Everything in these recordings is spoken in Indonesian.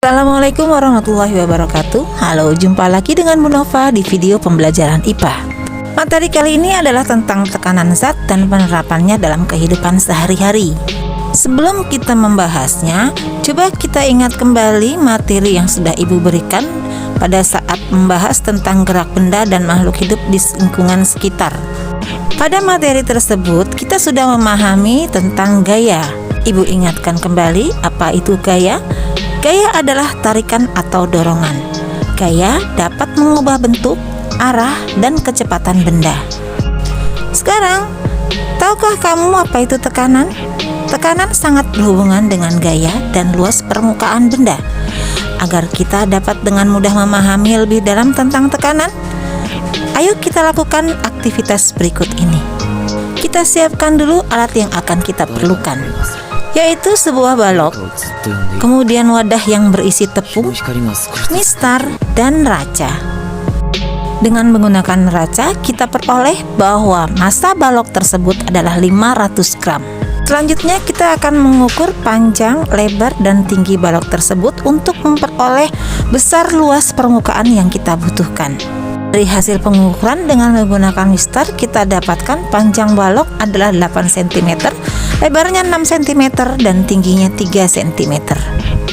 Assalamualaikum warahmatullahi wabarakatuh. Halo, jumpa lagi dengan Bu Nova di video pembelajaran IPA. Materi kali ini adalah tentang tekanan zat dan penerapannya dalam kehidupan sehari-hari. Sebelum kita membahasnya, coba kita ingat kembali materi yang sudah Ibu berikan pada saat membahas tentang gerak benda dan makhluk hidup di lingkungan sekitar. Pada materi tersebut, kita sudah memahami tentang gaya. Ibu ingatkan kembali, apa itu gaya? Gaya adalah tarikan atau dorongan. Gaya dapat mengubah bentuk, arah, dan kecepatan benda. Sekarang, tahukah kamu apa itu tekanan? Tekanan sangat berhubungan dengan gaya dan luas permukaan benda. Agar kita dapat dengan mudah memahami lebih dalam tentang tekanan, ayo kita lakukan aktivitas berikut ini. Kita siapkan dulu alat yang akan kita perlukan, yaitu sebuah balok, kemudian wadah yang berisi tepung, mistar, dan raca. Dengan menggunakan raca, kita peroleh bahwa massa balok tersebut adalah 500 gram. Selanjutnya kita akan mengukur panjang, lebar, dan tinggi balok tersebut untuk memperoleh besar luas permukaan yang kita butuhkan. Dari hasil pengukuran dengan menggunakan mistar, kita dapatkan panjang balok adalah 8 cm, lebarnya 6 cm, dan tingginya 3 cm.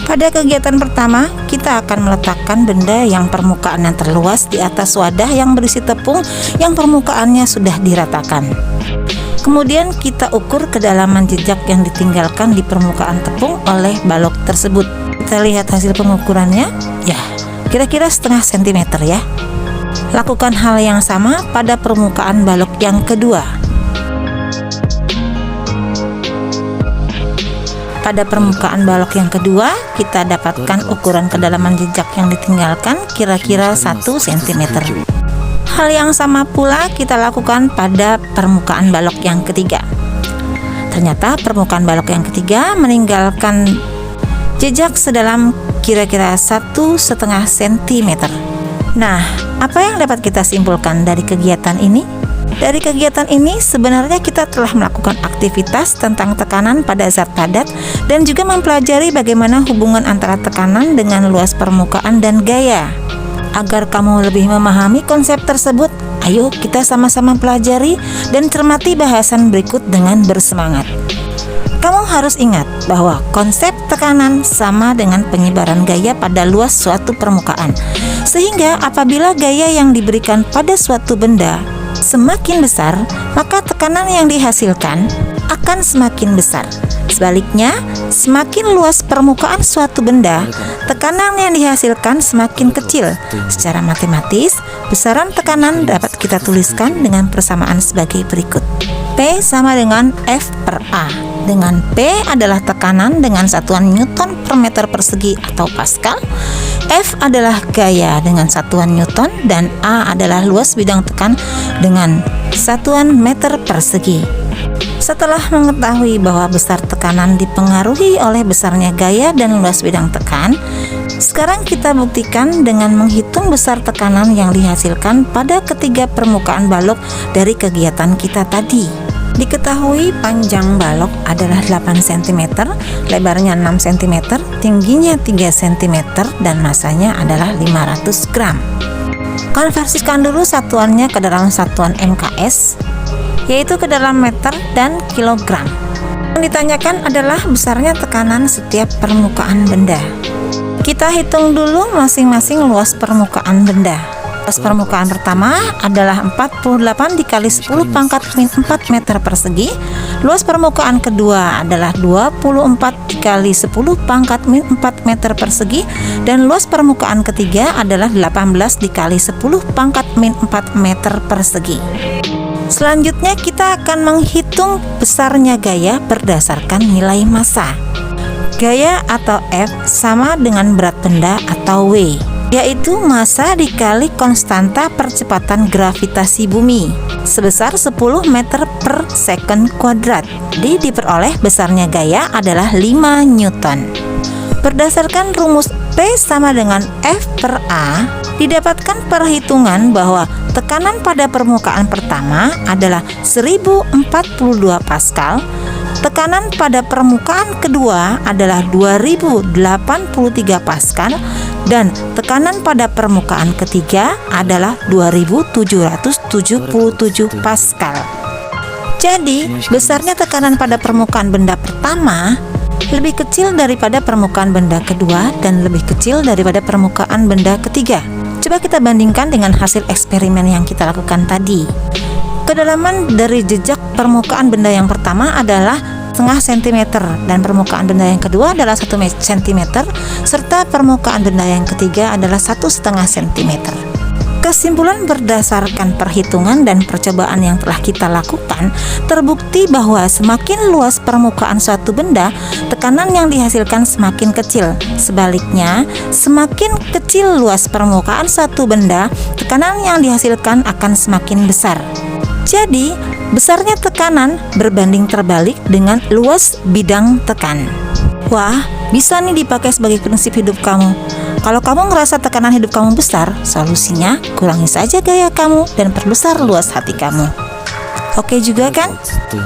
Pada kegiatan pertama, kita akan meletakkan benda yang permukaannya terluas di atas wadah yang berisi tepung yang permukaannya sudah diratakan. Kemudian kita ukur kedalaman jejak yang ditinggalkan di permukaan tepung oleh balok tersebut. Kita lihat hasil pengukurannya, ya, kira-kira setengah centimeter ya. Lakukan hal yang sama pada permukaan balok yang kedua. Pada permukaan balok yang kedua, kita dapatkan ukuran kedalaman jejak yang ditinggalkan kira-kira 1 cm. Hal yang sama pula kita lakukan pada permukaan balok yang ketiga. Ternyata permukaan balok yang ketiga meninggalkan jejak sedalam kira-kira 1,5 cm. Nah, apa yang dapat kita simpulkan dari kegiatan ini? Dari kegiatan ini sebenarnya kita telah melakukan aktivitas tentang tekanan pada zat padat dan juga mempelajari bagaimana hubungan antara tekanan dengan luas permukaan dan gaya. Agar kamu lebih memahami konsep tersebut, ayo kita sama-sama pelajari dan cermati bahasan berikut dengan bersemangat. Kamu harus ingat bahwa konsep tekanan sama dengan penyebaran gaya pada luas suatu permukaan. Sehingga apabila gaya yang diberikan pada suatu benda semakin besar, maka tekanan yang dihasilkan akan semakin besar. Sebaliknya, semakin luas permukaan suatu benda, tekanan yang dihasilkan semakin kecil. Secara matematis, besaran tekanan dapat kita tuliskan dengan persamaan sebagai berikut. P sama dengan F per A, dengan P adalah tekanan dengan satuan Newton per meter persegi atau Pascal, F adalah gaya dengan satuan Newton, dan A adalah luas bidang tekan dengan satuan meter persegi. Setelah mengetahui bahwa besar tekanan dipengaruhi oleh besarnya gaya dan luas bidang tekan, sekarang kita buktikan dengan menghitung besar tekanan yang dihasilkan pada ketiga permukaan balok dari kegiatan kita tadi. Diketahui panjang balok adalah 8 cm, lebarnya 6 cm, tingginya 3 cm, dan massanya adalah 500 gram. Konversikan dulu satuannya ke dalam satuan MKS, yaitu ke dalam meter dan kilogram. Yang ditanyakan adalah besarnya tekanan setiap permukaan benda. Kita hitung dulu masing-masing luas permukaan benda. Luas permukaan pertama adalah 48 dikali 10 pangkat min 4 meter persegi. Luas permukaan kedua adalah 24 dikali 10 pangkat min 4 meter persegi. Dan luas permukaan ketiga adalah 18 dikali 10 pangkat min 4 meter persegi. Selanjutnya kita akan menghitung besarnya gaya berdasarkan nilai massa. Gaya atau F sama dengan berat benda atau W, yaitu massa dikali konstanta percepatan gravitasi bumi sebesar 10 meter per second kuadrat. Jadi diperoleh besarnya gaya adalah 5 Newton. Berdasarkan rumus P sama dengan F per A, didapatkan perhitungan bahwa tekanan pada permukaan pertama adalah 1042 Pascal, Tekanan pada permukaan kedua adalah 2083 Pascal dan tekanan pada permukaan ketiga adalah 2777 Pascal. Jadi, besarnya tekanan pada permukaan benda pertama lebih kecil daripada permukaan benda kedua dan lebih kecil daripada permukaan benda ketiga. Coba kita bandingkan dengan hasil eksperimen yang kita lakukan tadi. Kedalaman dari jejak permukaan benda yang pertama adalah setengah sentimeter dan permukaan benda yang kedua adalah 1 cm serta permukaan benda yang ketiga adalah 1,5 cm. Kesimpulan berdasarkan perhitungan dan percobaan yang telah kita lakukan terbukti bahwa semakin luas permukaan suatu benda, tekanan yang dihasilkan semakin kecil. Sebaliknya, semakin kecil luas permukaan suatu benda, tekanan yang dihasilkan akan semakin besar. Jadi, besarnya tekanan berbanding terbalik dengan luas bidang tekan. Wah, bisa nih dipakai sebagai prinsip hidup kamu. Kalau kamu ngerasa tekanan hidup kamu besar, solusinya kurangi saja gaya kamu dan perbesar luas hati kamu. Oke juga kan?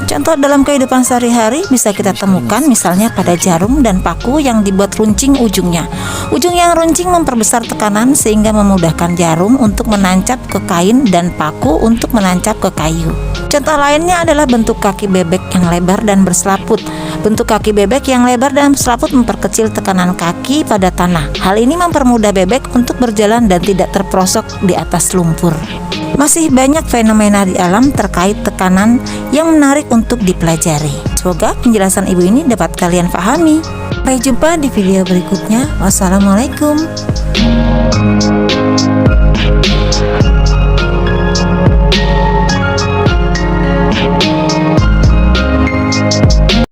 Contoh dalam kehidupan sehari-hari bisa kita temukan misalnya pada jarum dan paku yang dibuat runcing ujungnya. Ujung yang runcing memperbesar tekanan sehingga memudahkan jarum untuk menancap ke kain dan paku untuk menancap ke kayu. Contoh lainnya adalah bentuk kaki bebek yang lebar dan berselaput. Bentuk kaki bebek yang lebar dan berselaput memperkecil tekanan kaki pada tanah. Hal ini mempermudah bebek untuk berjalan dan tidak terperosok di atas lumpur. Masih banyak fenomena di alam terkait tekanan yang menarik untuk dipelajari. Semoga penjelasan ibu ini dapat kalian pahami. Sampai jumpa di video berikutnya. Wassalamualaikum.